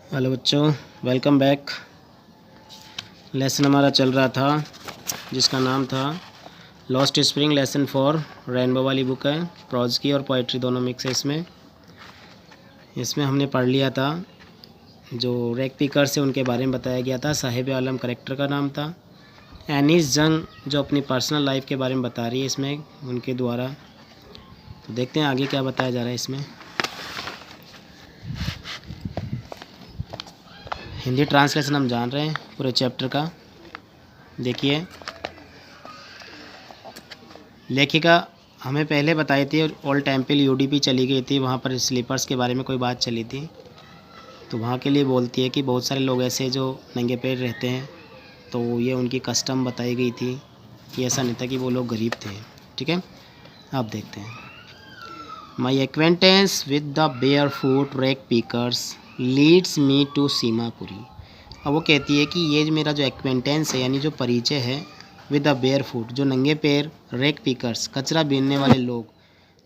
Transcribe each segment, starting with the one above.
Hello बच्चों, welcome back. Lesson हमारा चल रहा था जिसका नाम था lost spring lesson for rainbow वाली बुक है। प्रोज की और पोइट्री दोनों मिक्स है इसमें हमने पढ़ लिया था। जो रैग पिकर से उनके बारे में बताया गया था। साहिब आलम करेक्टर का नाम था। एनीस जंग जो अपनी पर्सनल लाइफ के बारे में बता रही है इसमें उनके द्वारा। तो देखते हैं आगे क्या बताया जा रहा है इसमें। हिंदी ट्रांसलेशन हम जान रहे हैं पूरे चैप्टर का। देखिए, लेखिका हमें पहले बताई थी ओल्ड टेम्पल यूडीपी चली गई थी, वहाँ पर स्लीपर्स के बारे में कोई बात चली थी। तो वहाँ के लिए बोलती है कि बहुत सारे लोग ऐसे जो नंगे पैर रहते हैं, तो ये उनकी कस्टम बताई गई थी कि ऐसा नहीं था कि वो लोग गरीब थे। ठीक है, आप देखते हैं। My acquaintance with the barefoot rag pickers leads me to Seemapuri. अब वो कहती है कि ये मेरा जो एक्वेंटेंस है यानी जो परिचय है विद द बेयर फुट, जो नंगे पैर रैग पिकर्स कचरा बीनने वाले लोग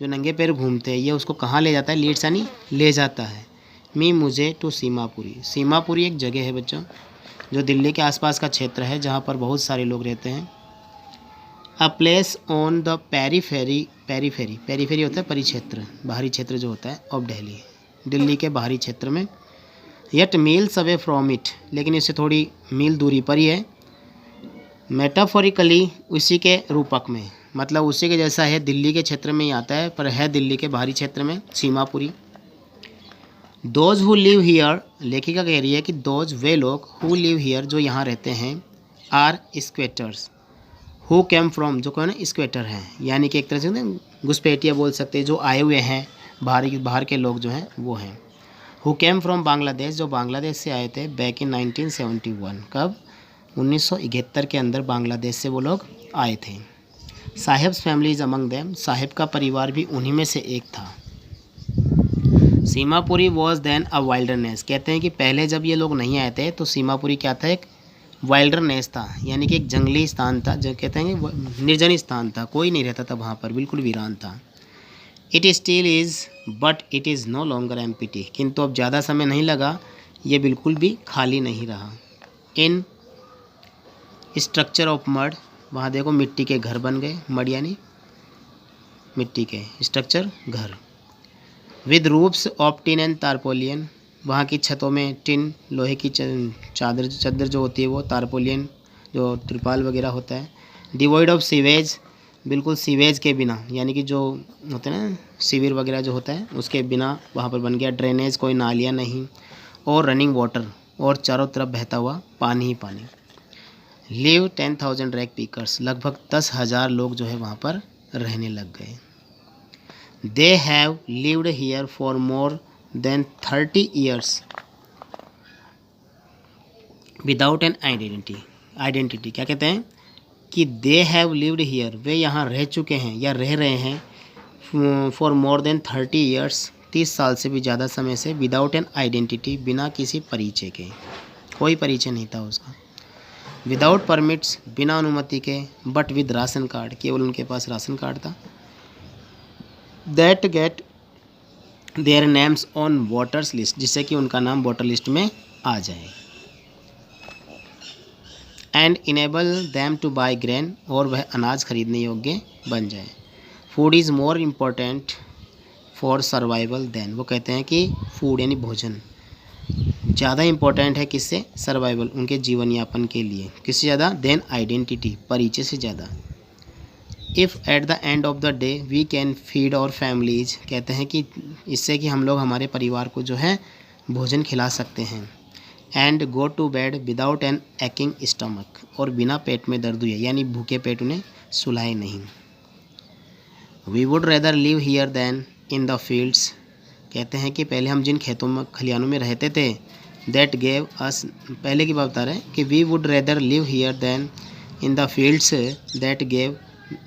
जो नंगे पैर घूमते हैं, ये उसको कहाँ ले जाता है? लीड्स यानी ले जाता है। मी मुझे टू सीमापुरी। सीमापुरी एक जगह है बच्चों जो दिल्ली के आसपास का क्षेत्र है जहाँ पर बहुत सारे लोग रहते हैं। A place on the periphery. Periphery होता है परिक्षेत्र, बाहरी क्षेत्र जो होता है ऑफ दिल्ली, दिल्ली के बाहरी क्षेत्र में। Yet meals away from it, लेकिन इससे थोड़ी मील दूरी पर ही है। मेटाफोरिकली उसी के रूपक में, मतलब उसी के जैसा है, दिल्ली के क्षेत्र में ही आता है पर है दिल्ली के बाहरी क्षेत्र में, Seemapuri. Those who live here, लेखिका कह रही है कि दोज वे लोग हु लिव हियर जो यहाँ रहते हैं, are squatters who came from, जो कौन है स्क्वेटर हैं, यानी कि एक तरह से घुसपैठिया बोल सकते हैं, जो आए हुए हैं बाहर के लोग जो हैं वो हैं। हु कैम फ्रॉम बांग्लादेश, जो बांग्लादेश से आए थे बैक इन 1971। कब? 1971 के अंदर बांग्लादेश से वो लोग आए थे। Saheb's family is among them, Saheb का परिवार भी उन्हीं में से एक था। Seemapuri was then a wilderness, कहते हैं कि पहले जब ये लोग नहीं आए थे तो सीमापुरी क्या था? एक वाइल्डरनेस था, यानी कि एक जंगली स्थान था, जो कहते हैं कि निर्जन स्थान था, कोई नहीं रहता था वहाँ पर, बिल्कुल वीरान था। It still is but it is no longer empty, किंतु अब ज़्यादा समय नहीं लगा, ये बिल्कुल भी खाली नहीं रहा। इन स्ट्रक्चर ऑफ मड, वहाँ देखो मिट्टी के घर बन गए, मड यानी मिट्टी के स्ट्रक्चर घर। With roofs of tin and tarpaulin, वहाँ की छतों में टिन लोहे की चादर जो होती है वो, तारपोलियन जो त्रिपाल वगैरह होता है। डिवॉइड ऑफ सीवेज, बिल्कुल सीवेज के बिना, यानी कि जो होते हैं ना सीवर वगैरह जो होता है उसके बिना वहाँ पर बन गया। ड्रेनेज, कोई नालियाँ नहीं, और रनिंग वाटर, और चारों तरफ बहता हुआ पानी ही पानी। लिव 10,000 रैग पिकर्स, लगभग 10,000 लोग जो है वहाँ पर रहने लग गए। They have lived here for more than 30 years without an identity. क्या कहते हैं कि दे हैव लिव्ड हियर, वे यहाँ रह चुके हैं या रह रहे हैं फॉर मोर देन 30 ईयर्स, 30 साल से भी ज़्यादा समय से, विदाउट एन आइडेंटिटी, बिना किसी परिचय के, कोई परिचय नहीं था उसका। विदाउट परमिट्स, बिना अनुमति के, बट विद राशन कार्ड, केवल उनके पास राशन कार्ड था। That get their names on voters list, जिससे कि उनका नाम वोटर लिस्ट में आ जाए। And enable them to buy grain, और वह अनाज खरीदने योग्य बन जाए। Food is more important for survival than, वो कहते हैं कि फूड यानी भोजन ज़्यादा इम्पोर्टेंट है किससे? सर्वाइवल, उनके जीवन यापन के लिए। किससे ज़्यादा? देन आइडेंटिटी, परिचय से ज़्यादा। If at the end of the day we can feed our families, कहते हैं कि इससे कि हम लोग हमारे परिवार को जो है भोजन खिला सकते हैं। And go to bed without an aching stomach, और बिना पेट में दर्द हुए, यानी भूखे पेट उन्हें सुलाए नहीं। We would rather live here than in the fields, कहते हैं कि पहले हम जिन खेतों में खलिहानों में रहते थे, दैट गेव अस, पहले की बात बता रहे हैं कि we would rather live here than in the fields that gave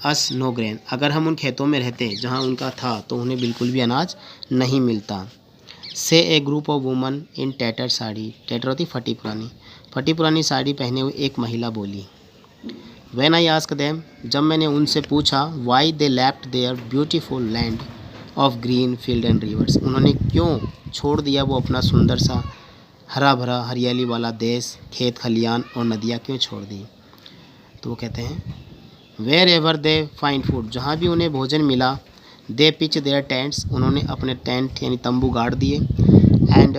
us no grain, अगर हम उन खेतों में रहते जहाँ उनका था तो उन्हें बिल्कुल भी अनाज नहीं मिलता। Say a group of women in tatter sari, tatter होती फटी पुरानी साड़ी पहने हुए एक महिला बोली। व्हेन आई आस्क देम, जब मैंने उनसे पूछा, why they left their beautiful land of green field and rivers, उन्होंने क्यों छोड़ दिया वो अपना सुंदर सा हरा भरा हरियाली वाला देश, खेत खलियान और नदियाँ क्यों छोड़ दी? तो वो कहते हैं wherever they find food, जहाँ भी उन्हें भोजन मिला, दे पिच देयर टेंट्स, उन्होंने अपने टेंट यानी तंबू गाड़ दिए, and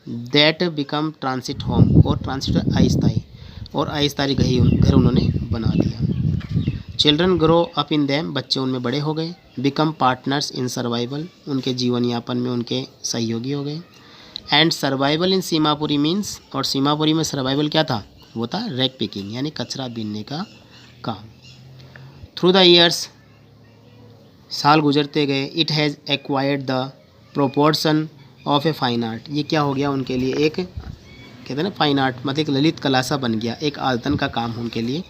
that become transit home, और ट्रांसिट अस्थाई, और अस्थाई घर उन्होंने बना दिया। Children grow up in them, बच्चे उनमें बड़े हो गए। बिकम पार्टनर्स इन सर्वाइवल, उनके जीवन यापन में उनके सहयोगी हो गए। And survival in Seemapuri means, और सीमापुरी में सर्वाइवल क्या था? वो था रैग पिकिंग यानी कचरा बीनने का काम। थ्रू द ईयर्स, साल गुजरते गए, it has acquired the proportion of a fine art, ये क्या हो गया उनके लिए? एक कहते हैं ना फाइन आर्ट, मतलब एक ललित कला सा बन गया, एक आयतन का काम उनके लिए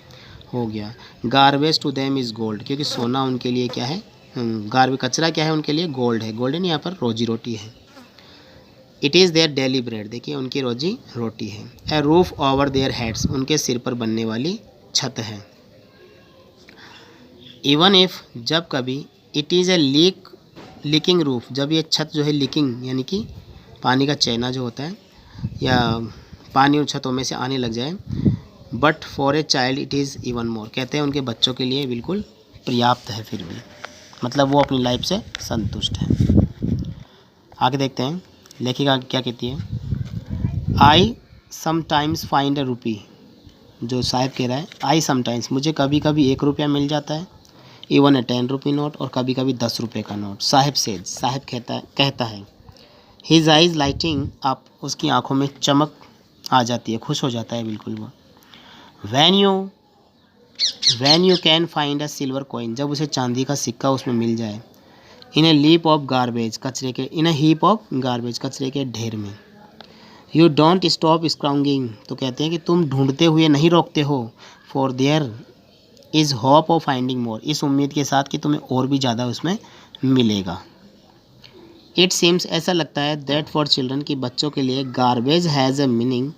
हो गया। Garbage to them is gold, क्योंकि सोना उनके लिए क्या है? गार्बेज, कचरा क्या है उनके लिए? गोल्ड है। गोल्डन यहाँ पर रोजी रोटी है। It is their daily bread, देखिए उनकी रोजी रोटी है। ए रूफ ओवर देयर हेड्स, उनके सिर पर बनने वाली छत है। इवन इफ़, जब कभी, it is a leaking roof, जब ये छत जो है लीकिंग यानी कि पानी का चैना जो होता है या पानी उन छतों में से आने लग जाए, but for a child it is even more, कहते हैं उनके बच्चों के लिए बिल्कुल पर्याप्त है फिर भी, मतलब वो अपनी लाइफ से संतुष्ट है। आगे देखते हैं लेखिका क्या कहती है। आई समटाइम्स फाइंड ए रूपी, जो साहब कह रहा है आई समटाइम्स, मुझे कभी कभी 1 रुपया मिल जाता है, इवन ए 10 रुपी नोट, और कभी कभी 10 रुपये का नोट। साहब सेज, साहब कहता है हिज आइज़ लाइटिंग अप, उसकी आंखों में चमक आ जाती है, खुश हो जाता है बिल्कुल वो। When you can find a silver coin, जब उसे चांदी का सिक्का उसमें मिल जाए। इन ए लीप ऑफ गार्बेज, कचरे के, इन ए हीप ऑफ गार्बेज, कचरे के ढेर में। यू डोंट स्टॉप स्क्राउंगिंग, तो कहते हैं कि तुम ढूंढते हुए नहीं रोकते हो। For there is hope of finding more, इस उम्मीद के साथ कि तुम्हें और भी ज़्यादा उसमें मिलेगा। इट सीम्स, ऐसा लगता है, दैट फॉर चिल्ड्रन, की बच्चों के लिए, गार्बेज हैज़ ए मीनिंग,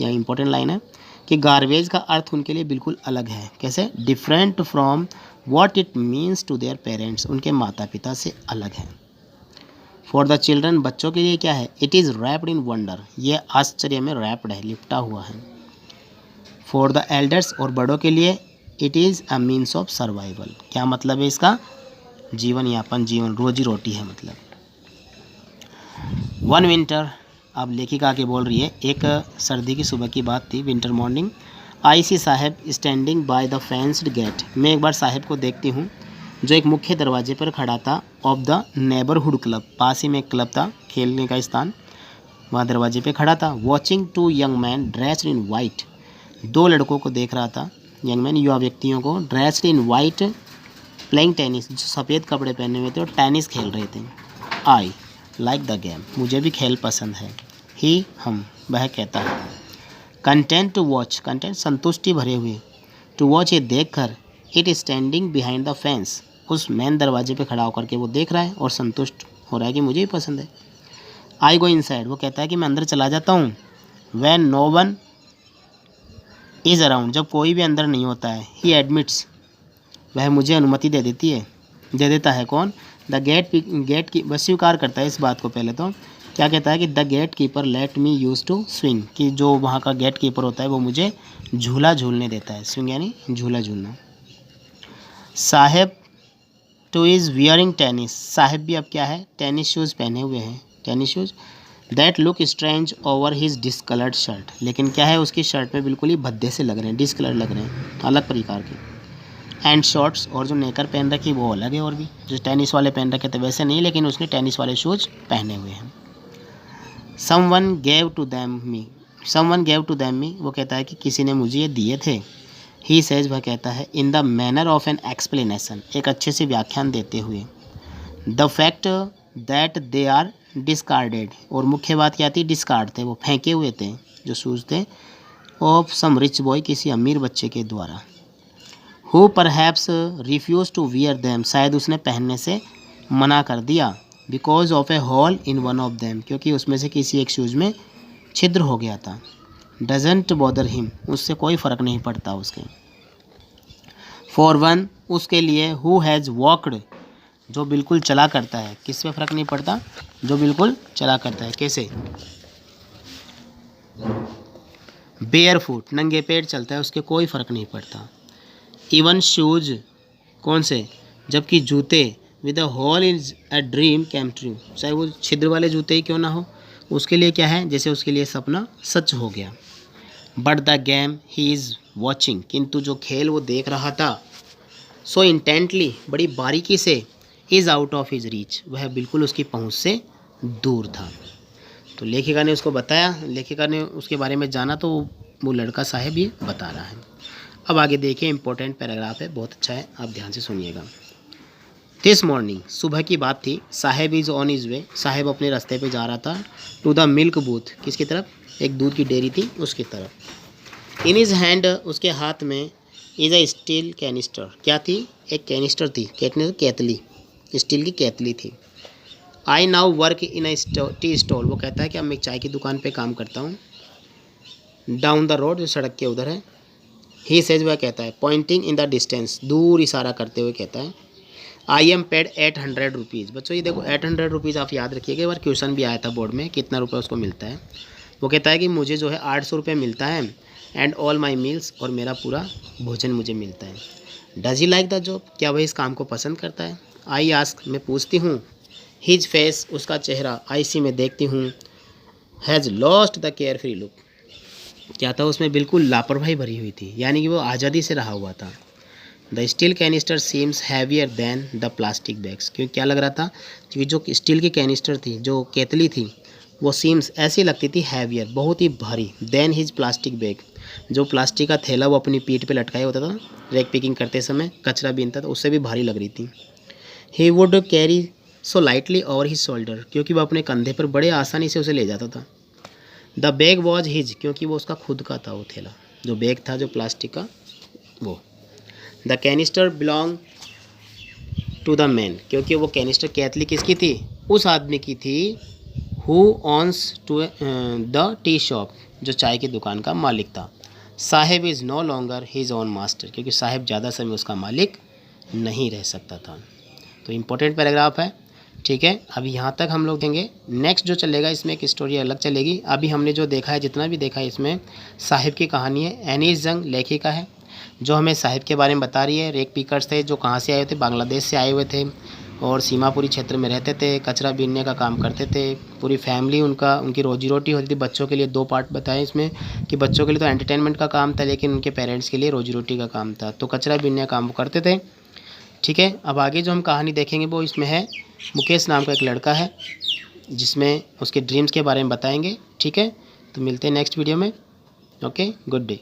यह इंपॉर्टेंट लाइन है कि गार्बेज का अर्थ उनके लिए बिल्कुल अलग है। कैसे? Different from what it means to their parents, उनके माता पिता से अलग है। फॉर द चिल्ड्रन, बच्चों के लिए क्या है? It is wrapped in wonder, ये आश्चर्य में रैप्ड है, लिपटा हुआ है। फॉर द एल्डर्स, और बड़ों के लिए, it is a means of survival, क्या मतलब है इसका? जीवन यापन, जीवन रोजी रोटी है मतलब। वन विंटर, अब लेखिका आगे बोल रही है, एक सर्दी की सुबह की बात थी, winter morning. I see Saheb standing by the fenced gate, मैं एक बार साहब को देखती हूँ जो एक मुख्य दरवाजे पर खड़ा था। ऑफ द नेबरहुड क्लब, पास ही में एक क्लब था, खेलने का स्थान, वहाँ दरवाजे पे खड़ा था। Watching two young man dressed in white, 2 लड़कों को देख रहा था, यंग मैन युवा व्यक्तियों को, dressed in white, playing tennis, जो सफ़ेद कपड़े पहने हुए थे और टेनिस खेल रहे थे। आई लाइक द गेम, मुझे भी खेल पसंद है। ही, हम, वह कहता है। कंटेंट टू वॉच, कंटेंट संतुष्टि भरे हुए, टू वॉच ये देख कर, it standing behind the fence, उस मेन दरवाजे पे खड़ा होकर के वो देख रहा है और संतुष्ट हो रहा है कि मुझे भी पसंद है। आई गो इनसाइड, वो कहता है कि मैं अंदर चला जाता हूँ। When no one is around, जब कोई भी अंदर नहीं होता है। ही एडमिट्स, वह मुझे अनुमति दे देता है। कौन? द गेट की, बस स्वीकार करता है इस बात को। पहले तो क्या कहता है कि the gatekeeper let me use to swing, कि जो वहाँ का गेट कीपर होता है वो मुझे झूला झूलने देता है। स्विंग यानी झूला झूलना। साहेब टू इज़ वियरिंग टेनिस, साहेब भी अब क्या है? टेनिस शूज़ पहने हुए हैं, tennis shoes. That look strange over his discoloured shirt, लेकिन क्या है, उसकी शर्ट में बिल्कुल ही भद्दे से लग रहे हैं, डिसकलर लग रहे हैं, अलग प्रकार के। एंड शॉर्ट्स, और जो नेकर पहन रखी वो अलग है, और भी जो टेनिस वाले पहन रखे थे वैसे नहीं, लेकिन उसने टेनिस वाले शूज़ पहने हुए हैं। समवन गेव टू दैम मी, वो कहता है कि किसी ने मुझे ये दिए थे। ही सेज, वह कहता है, in the manner of an explanation, एक अच्छे से व्याख्यान देते हुए। The fact that they are discarded, और मुख्य बात क्या थी? डिस्कार्ड थे, वो फेंके हुए थे जो शूज़ थे, ऑफ सम रिच बॉय, किसी अमीर बच्चे के द्वारा। Who perhaps refuse to wear them, शायद उसने पहनने से मना कर दिया। Because of a hole in one of them, क्योंकि उसमें से किसी एक शूज़ में छिद्र हो गया था। डजेंट बॉदर हिम, उससे कोई फ़र्क नहीं पड़ता उसके। फॉर वन, उसके लिए, हु हैज़ वॉकड, जो बिल्कुल चला करता है। किस पे फ़र्क नहीं पड़ता? जो बिल्कुल चला करता है। कैसे? बेयर फुट, नंगे पैर चलता है, उसके कोई फ़र्क नहीं पड़ता। इवन शूज़, कौन से, जबकि जूते, with a hole is a dream came true, चाहे वो छिद्र वाले जूते ही क्यों ना हो, उसके लिए क्या है, जैसे उसके लिए सपना सच हो गया। But the game he is watching, किंतु जो खेल वो देख रहा था, सो इंटेंटली, बड़ी बारीकी से, is out of his reach, वह बिल्कुल उसकी पहुंच से दूर था। तो लेखिका ने उसको बताया, लेखिका ने उसके बारे में जाना, तो वो लड़का साहब ये बता रहा है। अब आगे देखिए, इंपॉर्टेंट पैराग्राफ है, बहुत अच्छा है, आप ध्यान से सुनिएगा। दिस मॉर्निंग, सुबह की बात थी, साहेब इज़ ऑन इज़ वे, साहेब अपने रास्ते पे जा रहा था, टू द मिल्क बूथ, किसकी तरफ, एक दूध की डेयरी थी उसकी तरफ। इन इज़ हैंड, उसके हाथ में, इज़ अ स्टील कैनिस्टर, क्या थी, एक कैनिस्टर थी, केतली, स्टील की केतली थी। I now work in a tea stall, वो कहता है कि अब मैं चाय की दुकान पे काम करता हूँ। डाउन द रोड, जो सड़क के उधर है। ही सेज, वह कहता है, पॉइंटिंग इन द डिस्टेंस, दूर इशारा करते हुए कहता है, आई एम पेड 800 रुपीज़। बच्चों ये देखो 800 रुपीज़ आप याद रखिएगा, एक बार क्वेश्चन भी आया था बोर्ड में, कितना रुपये उसको मिलता है। वो कहता है कि मुझे जो है 800 रुपये मिलता है, एंड ऑल माई मील्स, और मेरा पूरा भोजन मुझे मिलता है। Does he like the job, क्या वह इस काम को पसंद करता है। आई आस्क, मैं पूछती हूँ। हिज फेस, उसका चेहरा, आई सी, मैं देखती हूँ, has lost the care free look, क्या था उसमें बिल्कुल लापरवाही भरी हुई थी, यानी कि वो आज़ादी से रहा हुआ था। The steel canister seems heavier than the plastic bags, क्योंकि क्या लग रहा था, क्योंकि जो स्टील की कैनिस्टर थी, जो केतली थी, वो सीम्स ऐसी लगती थी, हैवियर, बहुत ही भारी, देन हिज प्लास्टिक बैग, जो प्लास्टिक का थैला वो अपनी पीठ पे लटकाया होता था रैक पिकिंग करते समय, कचरा बीनता था, उससे भी भारी लग रही थी। He would carry so lightly over his shoulder, क्योंकि वह अपने कंधे पर बड़े आसानी से उसे ले जाता था। द बैग वॉज हिज, क्योंकि वो उसका खुद का था, वो थैला, जो बैग था जो प्लास्टिक का वो। The canister belong to the man, क्योंकि वो कैनिस्टर केतली किसकी थी, उस आदमी की थी, who owns to the tea shop, जो चाय की दुकान का मालिक था। Saheb is no longer his own master, क्योंकि साहेब ज़्यादा समय उसका मालिक नहीं रह सकता था। तो इम्पोर्टेंट पैराग्राफ है, ठीक है। अभी यहाँ तक हम लोग देंगे, नेक्स्ट जो चलेगा इसमें एक स्टोरी अलग चलेगी। अभी हमने जो देखा है, जितना भी देखा है, इसमें साहिब की कहानी है। एनीस जंग लेखिका है, जो हमें साहिब के बारे में बता रही है। रेक पिकर्स थे, जो कहाँ से आए थे, बांग्लादेश से आए हुए थे, और सीमापुरी क्षेत्र में रहते थे, कचरा बीनने का काम करते थे। पूरी फैमिली उनकी रोजी रोटी होती थी। बच्चों के लिए 2 पार्ट बताए इसमें, कि बच्चों के लिए तो एंटरटेनमेंट का काम था, लेकिन उनके पेरेंट्स के लिए रोजी रोटी का काम था। तो कचरा बीनने का काम वो करते थे, ठीक है। अब आगे जो हम कहानी देखेंगे वो इसमें है, मुकेश नाम का एक लड़का है, जिसमें उसके ड्रीम्स के बारे में बताएंगे, ठीक है। तो मिलते हैं नेक्स्ट वीडियो में, ओके, गुड डे।